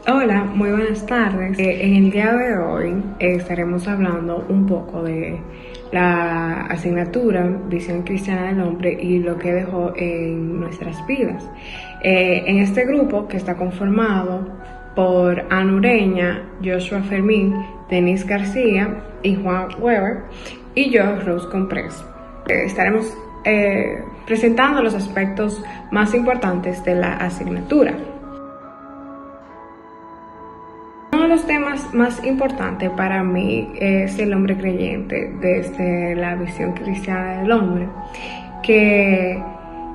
Hola, muy buenas tardes. En el día de hoy estaremos hablando un poco de la asignatura Visión Cristiana del Hombre y lo que dejó en nuestras vidas. En este grupo, que está conformado por Ana Ureña, Joshua Fermín, Denise García y Juan Weber, y yo, Rose Comprés, estaremos presentando los aspectos más importantes de la asignatura. Uno de los temas más importantes para mí es el hombre creyente desde la visión cristiana del hombre, que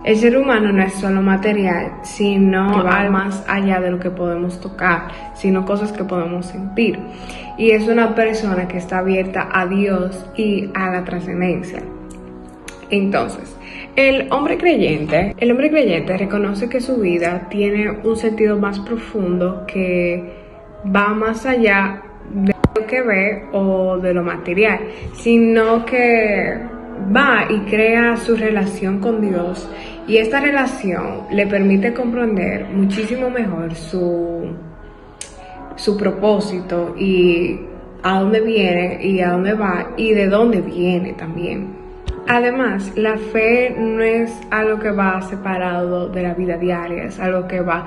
el ser humano no es solo material, sino que va más allá de lo que podemos tocar, sino cosas que podemos sentir. Y es una persona que está abierta a Dios y a la trascendencia. Entonces, el hombre creyente reconoce que su vida tiene un sentido más profundo que va más allá de lo que ve o de lo material, sino que va y crea su relación con Dios, y esta relación le permite comprender muchísimo mejor su propósito y a dónde viene y a dónde va y de dónde viene también. Además, la fe no es algo que va separado de la vida diaria, es algo que va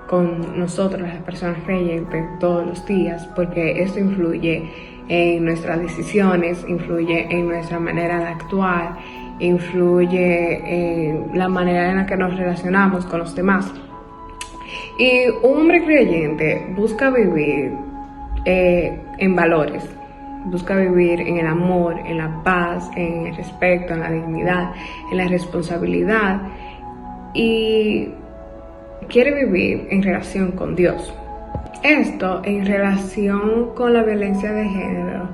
con nosotros, las personas creyentes, todos los días, porque esto influye en nuestras decisiones, influye en nuestra manera de actuar, influye en la manera en la que nos relacionamos con los demás. Y un hombre creyente busca vivir en valores. Busca vivir en el amor, en la paz, en el respeto, en la dignidad, en la responsabilidad, y quiere vivir en relación con Dios. Esto en relación con la violencia de género.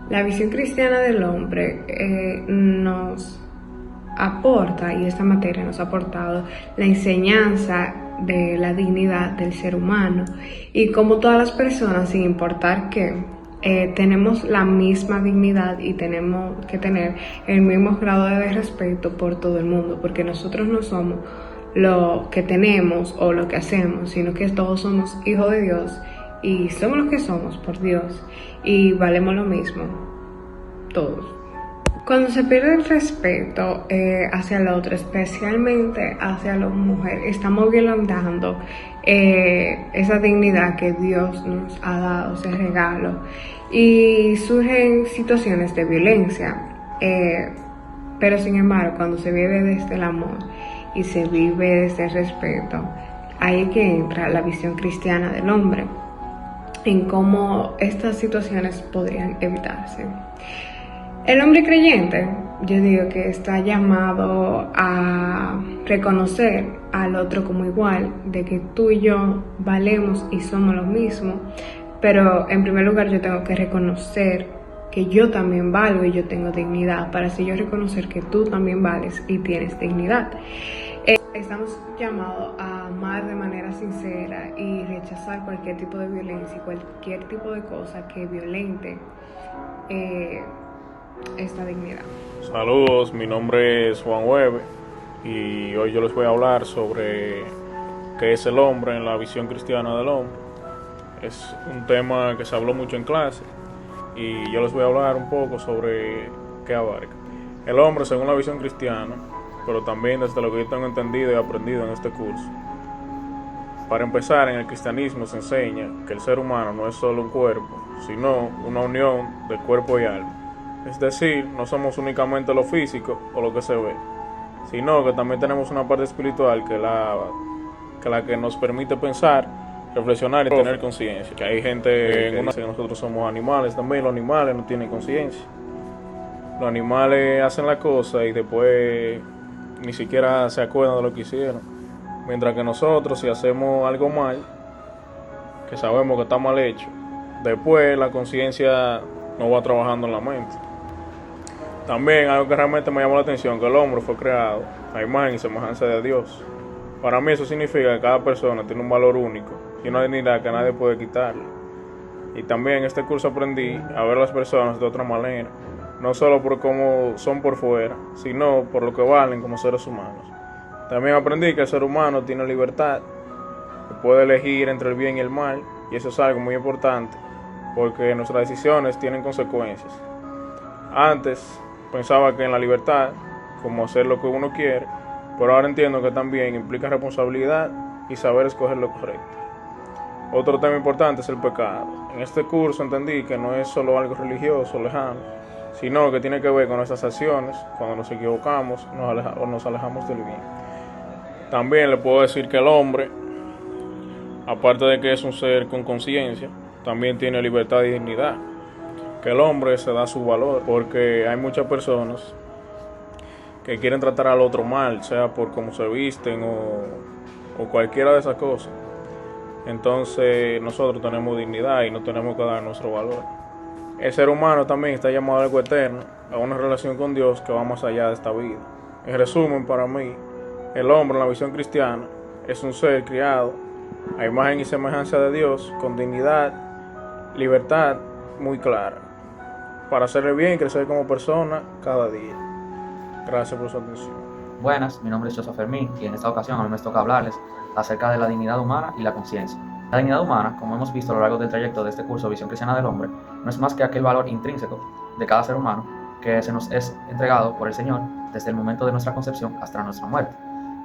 La visión cristiana del hombre nos aporta, y esta materia nos ha aportado la enseñanza de la dignidad del ser humano, y como todas las personas, sin importar qué, tenemos la misma dignidad y tenemos que tener el mismo grado de respeto por todo el mundo, porque nosotros no somos lo que tenemos o lo que hacemos, sino que todos somos hijos de Dios y somos lo que somos por Dios y valemos lo mismo, todos. Cuando se pierde el respeto hacia el otro, especialmente hacia la mujer, estamos violentando esa dignidad que Dios nos ha dado, ese regalo, y surgen situaciones de violencia. Pero sin embargo, cuando se vive desde el amor y se vive desde el respeto, ahí es que entra la visión cristiana del hombre, en cómo estas situaciones podrían evitarse. El hombre creyente, yo digo que está llamado a reconocer al otro como igual, de que tú y yo valemos y somos lo mismo, pero en primer lugar yo tengo que reconocer que yo también valgo y yo tengo dignidad, para así yo reconocer que tú también vales y tienes dignidad. Estamos llamados a amar de manera sincera y rechazar cualquier tipo de violencia y cualquier tipo de cosa que violente esta dignidad. Saludos, mi nombre es Juan Weber y hoy yo les voy a hablar sobre qué es el hombre en la visión cristiana del hombre. Es un tema que se habló mucho en clase y yo les voy a hablar un poco sobre qué abarca. El hombre según la visión cristiana, pero también desde lo que yo tengo entendido y aprendido en este curso. Para empezar, en el cristianismo se enseña que el ser humano no es solo un cuerpo, sino una unión de cuerpo y alma. Es decir, no somos únicamente lo físico o lo que se ve, sino que también tenemos una parte espiritual que la que nos permite pensar, reflexionar y tener conciencia. Que hay gente que dice que nosotros somos animales también. Los animales no tienen conciencia. Los animales hacen la cosa y después ni siquiera se acuerdan de lo que hicieron. Mientras que nosotros, si hacemos algo mal, que sabemos que está mal hecho, después la conciencia no va trabajando en la mente. También algo que realmente me llamó la atención, que el hombre fue creado a imagen y semejanza de Dios. Para mí eso significa que cada persona tiene un valor único y una dignidad que nadie puede quitarle. Y también en este curso aprendí a ver a las personas de otra manera, no solo por cómo son por fuera, sino por lo que valen como seres humanos. También aprendí que el ser humano tiene libertad, que puede elegir entre el bien y el mal, y eso es algo muy importante porque nuestras decisiones tienen consecuencias. Antes pensaba que en la libertad, como hacer lo que uno quiere, pero ahora entiendo que también implica responsabilidad y saber escoger lo correcto. Otro tema importante es el pecado. En este curso entendí que no es solo algo religioso, lejano, sino que tiene que ver con nuestras acciones. Cuando nos equivocamos nos alejamos del bien. También le puedo decir que el hombre, aparte de que es un ser con conciencia, también tiene libertad y dignidad. Que el hombre se da su valor, porque hay muchas personas que quieren tratar al otro mal, sea por cómo se visten o cualquiera de esas cosas. Entonces nosotros tenemos dignidad y no tenemos que dar nuestro valor. El ser humano también está llamado a algo eterno, a una relación con Dios que va más allá de esta vida. En resumen, para mí, el hombre en la visión cristiana es un ser criado a imagen y semejanza de Dios, con dignidad, libertad muy clara, para hacerle bien y crecer como persona cada día. Gracias por su atención. Buenas, mi nombre es José Fermín y en esta ocasión a mí me toca hablarles acerca de la dignidad humana y la conciencia. La dignidad humana, como hemos visto a lo largo del trayecto de este curso Visión Cristiana del Hombre, no es más que aquel valor intrínseco de cada ser humano que se nos es entregado por el Señor desde el momento de nuestra concepción hasta nuestra muerte.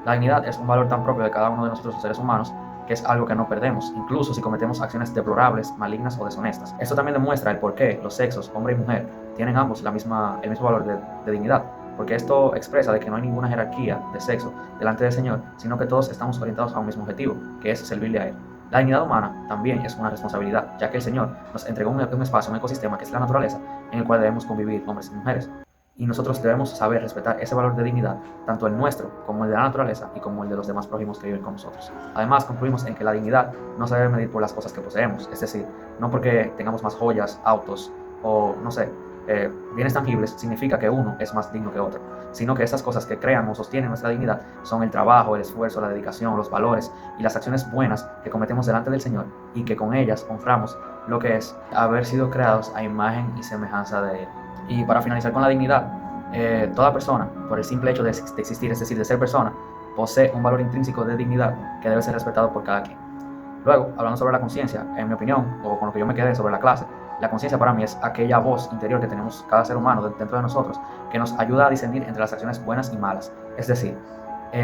La dignidad es un valor tan propio de cada uno de nosotros los seres humanos que es algo que no perdemos, incluso si cometemos acciones deplorables, malignas o deshonestas. Esto también demuestra el por qué los sexos, hombre y mujer, tienen ambos el mismo valor de dignidad, porque esto expresa de que no hay ninguna jerarquía de sexo delante del Señor, sino que todos estamos orientados a un mismo objetivo, que es servirle a Él. La dignidad humana también es una responsabilidad, ya que el Señor nos entregó un espacio, un ecosistema que es la naturaleza, en el cual debemos convivir hombres y mujeres. Y nosotros debemos saber respetar ese valor de dignidad, tanto el nuestro como el de la naturaleza y como el de los demás prójimos que viven con nosotros. Además, concluimos en que la dignidad no se debe medir por las cosas que poseemos, es decir, no porque tengamos más joyas, autos o, no sé, bienes tangibles, significa que uno es más digno que otro, sino que esas cosas que crean o sostienen nuestra dignidad son el trabajo, el esfuerzo, la dedicación, los valores y las acciones buenas que cometemos delante del Señor y que con ellas honramos lo que es haber sido creados a imagen y semejanza de Él. Y para finalizar con la dignidad, toda persona, por el simple hecho de existir, es decir, de ser persona, posee un valor intrínseco de dignidad que debe ser respetado por cada quien. Luego, hablando sobre la conciencia, en mi opinión, o con lo que yo me quedé sobre la clase, la conciencia para mí es aquella voz interior que tenemos cada ser humano dentro de nosotros que nos ayuda a discernir entre las acciones buenas y malas. Es decir,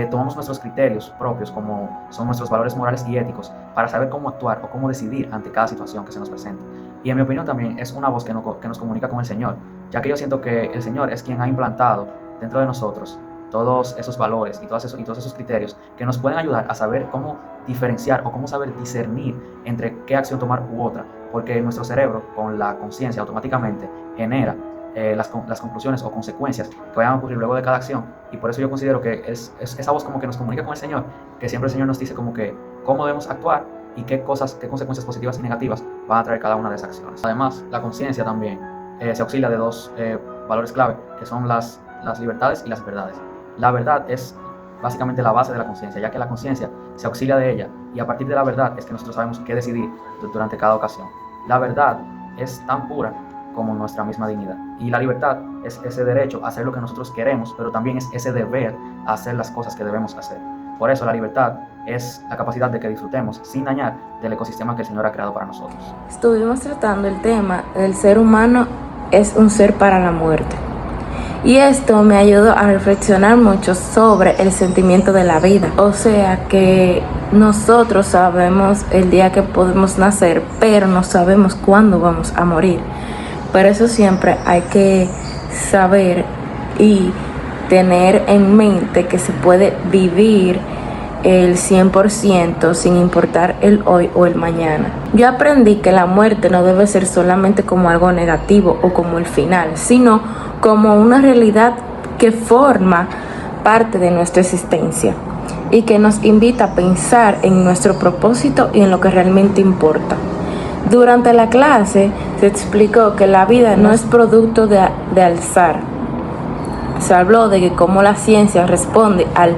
tomamos nuestros criterios propios, como son nuestros valores morales y éticos, para saber cómo actuar o cómo decidir ante cada situación que se nos presenta. Y en mi opinión también es una voz que nos comunica con el Señor, ya que yo siento que el Señor es quien ha implantado dentro de nosotros todos esos valores y todos esos criterios que nos pueden ayudar a saber cómo diferenciar o cómo saber discernir entre qué acción tomar u otra, porque nuestro cerebro con la conciencia automáticamente genera las conclusiones o consecuencias que vayan a ocurrir luego de cada acción, y por eso yo considero que es esa voz como que nos comunica con el Señor, que siempre el Señor nos dice como que cómo debemos actuar y qué consecuencias positivas y negativas van a traer cada una de esas acciones. Además, la conciencia también se auxilia de dos valores clave, que son las libertades y las verdades. La verdad es básicamente la base de la conciencia, ya que la conciencia se auxilia de ella y a partir de la verdad es que nosotros sabemos qué decidir durante cada ocasión. La verdad es tan pura como nuestra misma dignidad, y la libertad es ese derecho a hacer lo que nosotros queremos, pero también es ese deber a hacer las cosas que debemos hacer. Por eso la libertad es la capacidad de que disfrutemos sin dañar del ecosistema que el Señor ha creado para nosotros. Estuvimos tratando el tema del ser humano es un ser para la muerte. Y esto me ayudó a reflexionar mucho sobre el sentimiento de la vida. O sea que nosotros sabemos el día que podemos nacer, pero no sabemos cuándo vamos a morir. Por eso siempre hay que saber y tener en mente que se puede vivir el 100% sin importar el hoy o el mañana. Yo aprendí que la muerte no debe ser solamente como algo negativo o como el final, sino como una realidad que forma parte de nuestra existencia y que nos invita a pensar en nuestro propósito y en lo que realmente importa. Durante la clase se explicó que la vida no es producto de azar. Se habló de que cómo la ciencia responde al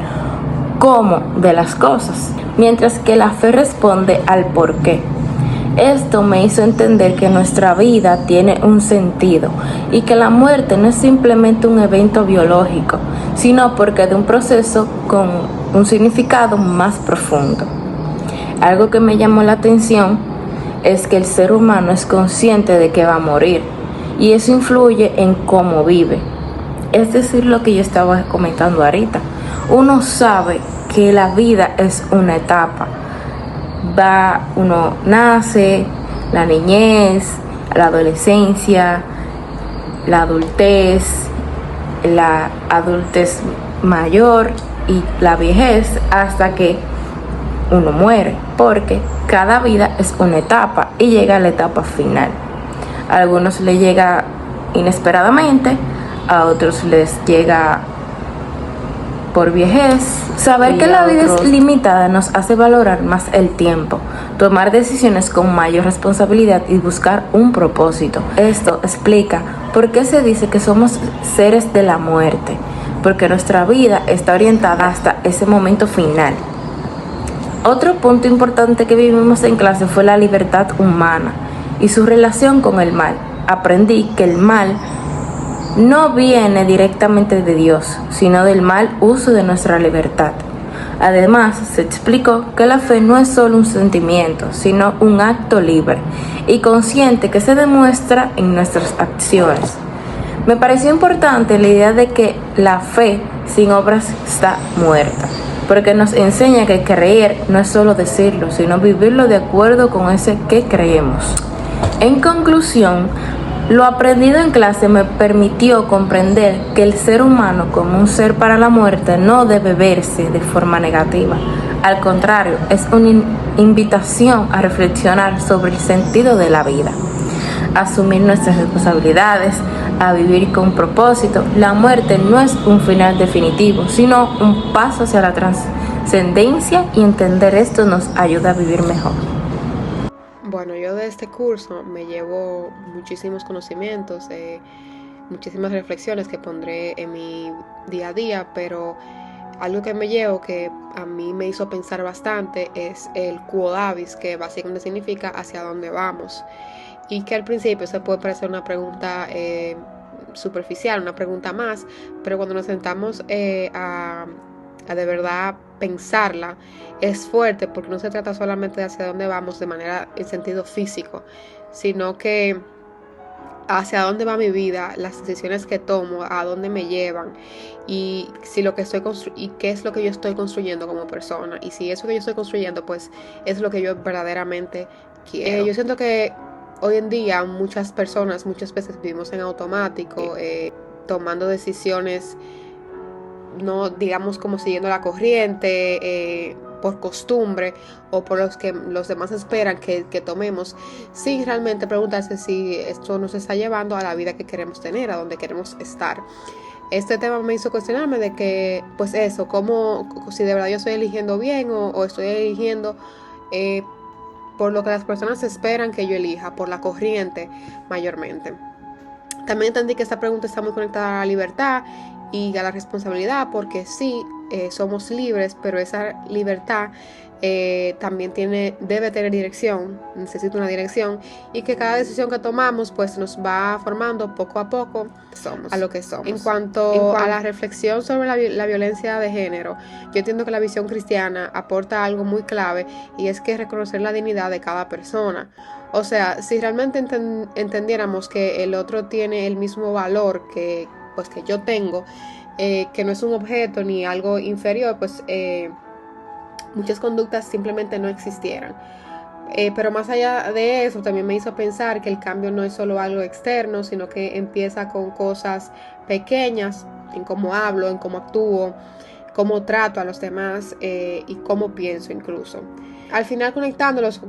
cómo de las cosas, mientras que la fe responde al por qué. Esto me hizo entender que nuestra vida tiene un sentido y que la muerte no es simplemente un evento biológico, sino porque de un proceso con un significado más profundo. Algo que me llamó la atención es que el ser humano es consciente de que va a morir y eso influye en cómo vive. Es decir, lo que yo estaba comentando ahorita. Uno sabe que la vida es una etapa. Uno nace, la niñez, la adolescencia, la adultez mayor y la vejez hasta que uno muere, porque cada vida es una etapa y llega a la etapa final. A algunos les llega inesperadamente, a otros les llega por viejez. Saber que la vida es limitada nos hace valorar más el tiempo, tomar decisiones con mayor responsabilidad y buscar un propósito. Esto explica por qué se dice que somos seres de la muerte, porque nuestra vida está orientada hasta ese momento final. Otro punto importante que vivimos en clase fue la libertad humana y su relación con el mal. Aprendí que el mal no viene directamente de Dios, sino del mal uso de nuestra libertad. Además, se explicó que la fe no es solo un sentimiento, sino un acto libre y consciente que se demuestra en nuestras acciones. Me pareció importante la idea de que la fe sin obras está muerta, porque nos enseña que creer no es solo decirlo, sino vivirlo de acuerdo con ese que creemos. En conclusión, lo aprendido en clase me permitió comprender que el ser humano como un ser para la muerte no debe verse de forma negativa. Al contrario, es una invitación a reflexionar sobre el sentido de la vida, a asumir nuestras responsabilidades, a vivir con propósito. La muerte no es un final definitivo, sino un paso hacia la trascendencia, y entender esto nos ayuda a vivir mejor. Bueno, yo de este curso me llevo muchísimos conocimientos, muchísimas reflexiones que pondré en mi día a día, pero algo que me llevo que a mí me hizo pensar bastante es el quo vadis, que básicamente significa hacia dónde vamos, y que al principio se puede parecer una pregunta superficial, una pregunta más, pero cuando nos sentamos a de verdad pensarla, es fuerte, porque no se trata solamente de hacia dónde vamos de manera en sentido físico, sino que hacia dónde va mi vida, las decisiones que tomo, a dónde me llevan, y si lo que estoy y qué es lo que yo estoy construyendo como persona, y si eso que yo estoy construyendo pues es lo que yo verdaderamente quiero. Yo siento que hoy en día muchas personas muchas veces vivimos en automático, tomando decisiones no digamos como siguiendo la corriente, por costumbre o por los que los demás esperan que tomemos, sin realmente preguntarse si esto nos está llevando a la vida que queremos tener, a donde queremos estar. Este tema me hizo cuestionarme de que, pues eso, si de verdad yo estoy eligiendo bien o estoy eligiendo por lo que las personas esperan que yo elija, por la corriente mayormente. También entendí que esta pregunta está muy conectada a la libertad y a la responsabilidad, porque sí, somos libres, pero esa libertad también debe tener dirección, necesita una dirección, y que cada decisión que tomamos pues nos va formando poco a poco a lo que somos. En cuanto a la reflexión sobre la violencia de género, yo entiendo que la visión cristiana aporta algo muy clave, y es que reconocer la dignidad de cada persona. O sea, si realmente entendiéramos que el otro tiene el mismo valor que yo tengo, que no es un objeto ni algo inferior, pues muchas conductas simplemente no existieran. Pero más allá de eso, también me hizo pensar que el cambio no es solo algo externo, sino que empieza con cosas pequeñas, en cómo hablo, en cómo actúo, cómo trato a los demás, y cómo pienso incluso. Al final, conectándolos,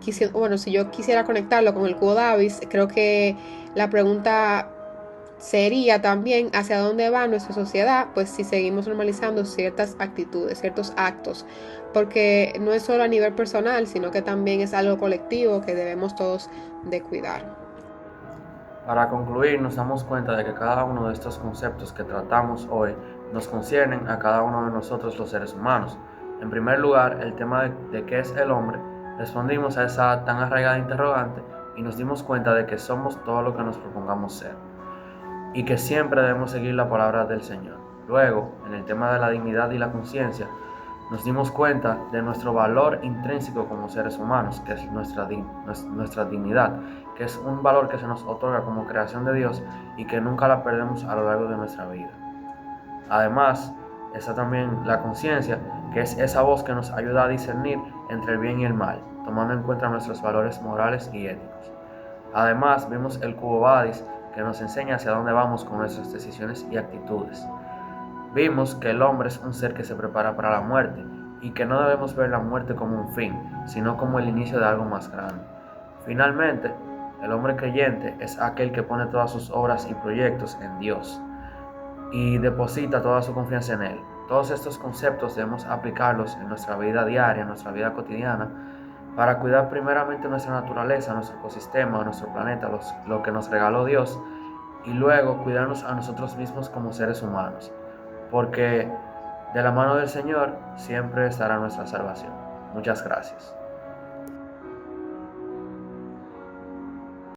si yo quisiera conectarlo con el quo vadis, creo que la pregunta sería también hacia dónde va nuestra sociedad, pues si seguimos normalizando ciertas actitudes, ciertos actos, porque no es solo a nivel personal, sino que también es algo colectivo que debemos todos de cuidar. Para concluir, nos damos cuenta de que cada uno de estos conceptos que tratamos hoy nos conciernen a cada uno de nosotros los seres humanos. En primer lugar, el tema de qué es el hombre, respondimos a esa tan arraigada interrogante y nos dimos cuenta de que somos todo lo que nos propongamos ser, y que siempre debemos seguir la palabra del Señor. Luego, en el tema de la dignidad y la conciencia, nos dimos cuenta de nuestro valor intrínseco como seres humanos, que es nuestra dignidad, que es un valor que se nos otorga como creación de Dios y que nunca la perdemos a lo largo de nuestra vida. Además, está también la conciencia, que es esa voz que nos ayuda a discernir entre el bien y el mal, tomando en cuenta nuestros valores morales y éticos. Además, vimos el Quo Vadis, que nos enseña hacia dónde vamos con nuestras decisiones y actitudes. Vimos que el hombre es un ser que se prepara para la muerte y que no debemos ver la muerte como un fin, sino como el inicio de algo más grande. Finalmente, el hombre creyente es aquel que pone todas sus obras y proyectos en Dios y deposita toda su confianza en Él. Todos estos conceptos debemos aplicarlos en nuestra vida diaria, en nuestra vida cotidiana, para cuidar primeramente nuestra naturaleza, nuestro ecosistema, nuestro planeta, lo que nos regaló Dios, y luego cuidarnos a nosotros mismos como seres humanos, porque de la mano del Señor siempre estará nuestra salvación. Muchas gracias.